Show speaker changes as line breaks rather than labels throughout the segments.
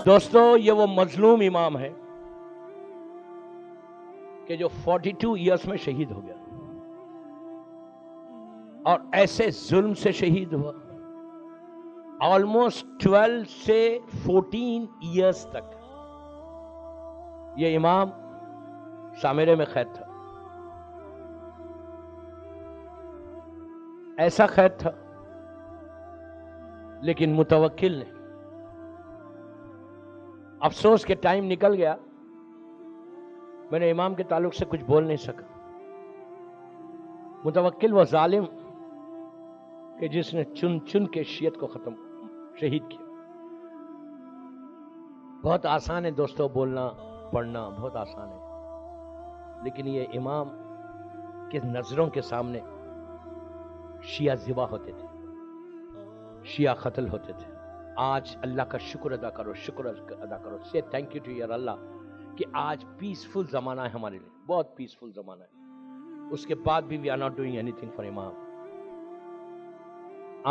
دوستو یہ وہ مظلوم امام ہے کہ جو 42 ایئرس میں شہید ہو گیا اور ایسے ظلم سے شہید ہوا آلموسٹ 12 سے 14 ایئرس تک یہ امام سامرے میں قید تھا. ایسا قید تھا لیکن متوکل نے افسوس کے ٹائم نکل گیا, میں نے امام کے تعلق سے کچھ بول نہیں سکا. متوکل وہ ظالم کہ جس نے چن چن کے شیعت کو شہید کیا. بہت آسان ہے دوستو بولنا پڑھنا بہت آسان ہے, لیکن یہ امام کی نظروں کے سامنے شیعہ ذبح ہوتے تھے, شیعہ قتل ہوتے تھے. آج اللہ کا شکر ادا کرو, شکر ادا کرو, say thank you to your اللہ کہ آج پیسفل زمانہ ہے ہمارے لیے, بہت پیسفل زمانہ ہے. اس کے بعد بھی we are not doing anything for امام.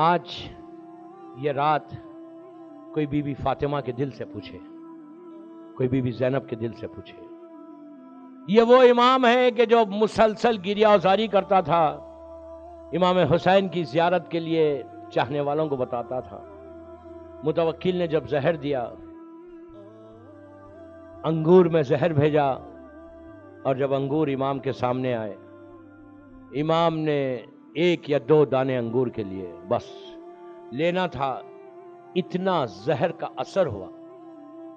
آج یہ رات کوئی بی بی فاطمہ کے دل سے پوچھے, کوئی بی بی زینب کے دل سے پوچھے. یہ وہ امام ہے کہ جو مسلسل گریہ وزاری کرتا تھا, امام حسین کی زیارت کے لیے چاہنے والوں کو بتاتا تھا. متوکل نے جب زہر دیا, انگور میں زہر بھیجا, اور جب انگور امام کے سامنے آئے, امام نے 1 یا 2 دانے انگور کے لیے بس لینا تھا. اتنا زہر کا اثر ہوا,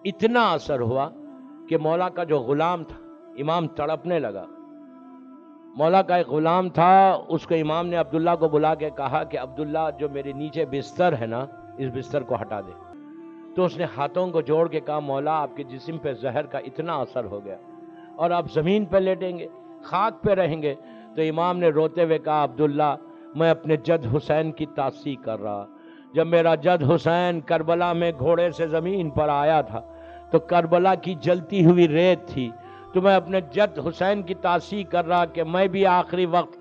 اتنا اثر ہوا کہ مولا کا جو غلام تھا, امام تڑپنے لگا. مولا کا ایک غلام تھا, اس کو امام نے عبداللہ کو بلا کے کہا کہ عبداللہ جو میرے نیچے بستر ہے نا, اس بستر کو ہٹا دے. تو اس نے ہاتھوں کو جوڑ کے کہا مولا آپ کے جسم پہ زہر کا اتنا اثر ہو گیا اور آپ زمین پہ لیٹیں گے, خاک پہ رہیں گے. تو امام نے روتے ہوئے کہا عبداللہ میں اپنے جد حسین کی تعصیح کر رہا. جب میرا جد حسین کربلا میں گھوڑے سے زمین پر آیا تھا تو کربلا کی جلتی ہوئی ریت تھی, تو میں اپنے جد حسین کی تعصیح کر رہا کہ میں بھی آخری وقت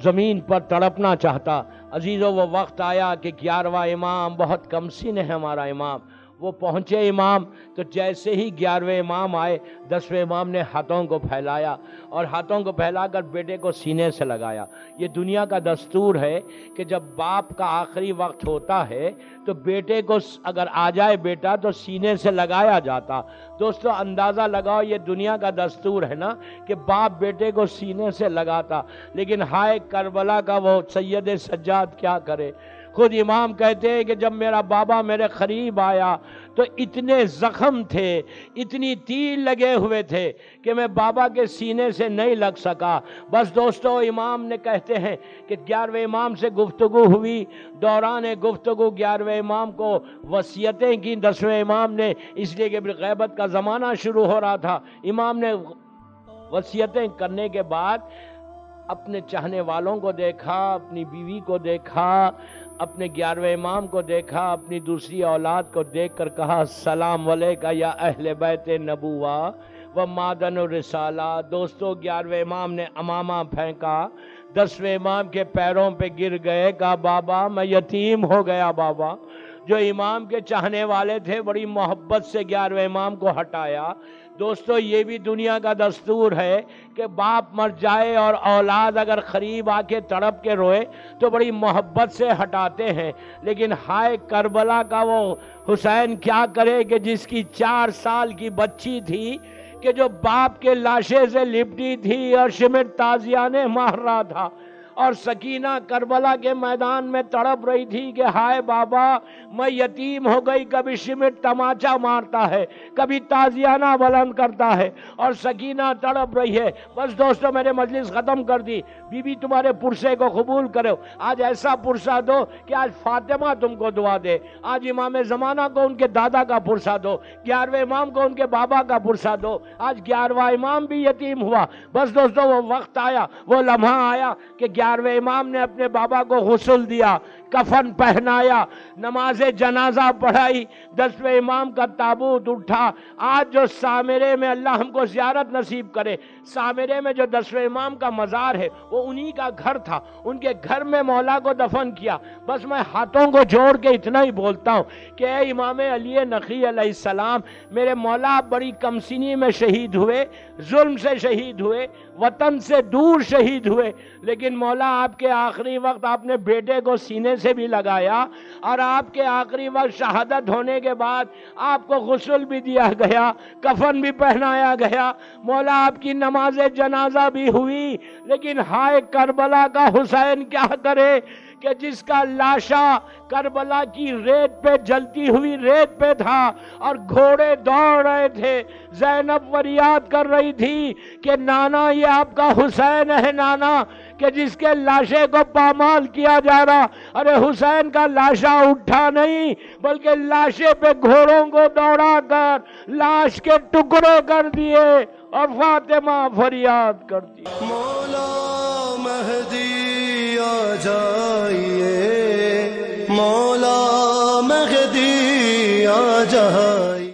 زمین پر تڑپنا چاہتا. عزیزو وہ وقت آیا کہ 11واں امام, بہت کم سن ہے ہمارا امام, وہ پہنچے امام. تو جیسے ہی 11ویں امام آئے, 10ویں امام نے ہاتھوں کو پھیلایا اور ہاتھوں کو پھیلا کر بیٹے کو سینے سے لگایا. یہ دنیا کا دستور ہے کہ جب باپ کا آخری وقت ہوتا ہے تو بیٹے کو اگر آ جائے بیٹا تو سینے سے لگایا جاتا. دوستو اندازہ لگاؤ, یہ دنیا کا دستور ہے نا کہ باپ بیٹے کو سینے سے لگاتا. لیکن ہائے کربلا کا وہ سید سجاد کیا کرے. خود امام کہتے ہیں کہ جب میرا بابا میرے قریب آیا تو اتنے زخم تھے, اتنی تیر لگے ہوئے تھے کہ میں بابا کے سینے سے نہیں لگ سکا. بس دوستو امام نے کہتے ہیں کہ 11ویں امام سے گفتگو ہوئی. دوران گفتگو 11ویں امام کو وصیتیں کی 10ویں امام نے, اس لیے کہ غیبت کا زمانہ شروع ہو رہا تھا. امام نے وصیتیں کرنے کے بعد اپنے چاہنے والوں کو دیکھا, اپنی بیوی کو دیکھا, اپنے 11ویں امام کو دیکھا, اپنی دوسری اولاد کو دیکھ کر کہا سلام علیکہ یا اہل بیت نبوہ و معدن الرسالہ. دوستو 11ویں امام نے امامہ پھینکا, 10ویں امام کے پیروں پہ گر گئے, کہا بابا میں یتیم ہو گیا. بابا جو امام کے چاہنے والے تھے بڑی محبت سے 11ویں امام کو ہٹایا. دوستو یہ بھی دنیا کا دستور ہے کہ باپ مر جائے اور اولاد اگر قریب آ کے تڑپ کے روئے تو بڑی محبت سے ہٹاتے ہیں. لیکن ہائے کربلا کا وہ حسین کیا کرے کہ جس کی 4 سال کی بچی تھی کہ جو باپ کے لاشے سے لپٹی تھی اور سمٹ تازیانے مار رہا تھا, اور سکینہ کربلا کے میدان میں تڑپ رہی تھی کہ ہائے بابا میں یتیم ہو گئی. کبھی سمٹ تماچا مارتا ہے, کبھی تازیانہ بلند کرتا ہے, اور سکینہ تڑپ رہی ہے. بس دوستو میں نے مجلس ختم کر دی. بی بی تمہارے پرسے کو قبول کرو. آج ایسا پرسہ دو کہ آج فاطمہ تم کو دعا دے. آج امام زمانہ کو ان کے دادا کا پرسہ دو, 11ویں امام کو ان کے بابا کا پرسہ دو. آج 11واں امام بھی یتیم ہوا. بس دوستو وہ وقت آیا, وہ لمحہ آیا کہ 11ویں امام نے اپنے بابا کو غسل دیا, کفن پہنایا، نماز جنازہ پڑھائی، 10ویں امام کا تابوت اٹھا۔ آج جو سامرے میں، اللہ ہم کو زیارت نصیب کرے، سامرے میں جو 10ویں امام کا مزار ہے وہ انہی کا گھر تھا، ان کے گھر میں مولا کو دفن کیا۔ بس میں ہاتھوں کو جوڑ کے اتنا ہی بولتا ہوں کہ اے امام علی نقی علیہ السلام، میرے مولا آپ بڑی کم سنی میں شہید ہوئے، ظلم سے شہید ہوئے، وطن سے دور شہید ہوئے، لیکن مولا آپ کے آخری وقت آپ نے بیٹے کو سینے سے بھی لگایا، اور آپ کے آخری وقت شہادت ہونے کے بعد آپ کو غسل بھی دیا گیا، کفن بھی پہنایا گیا، مولا آپ کی نماز جنازہ بھی ہوئی۔ لیکن ہائے کربلا کا حسین کیا کرے کہ جس کا لاشا کربلا کی ریت پہ، جلتی ہوئی ریت پہ تھا، اور گھوڑے دوڑ رہے تھے، زینب فریاد کر رہی تھی کہ نانا یہ آپ کا حسین ہے نانا، کہ جس کے لاشے کو پامال کیا جا رہا۔ ارے حسین کا لاشا اٹھا نہیں، بلکہ لاشے پہ گھوڑوں کو دوڑا کر لاش کے ٹکڑے کر دیے، اور فاطمہ فریاد کرتی
مولا مہدی آ جائیے، مولا مہدی آ جائیے۔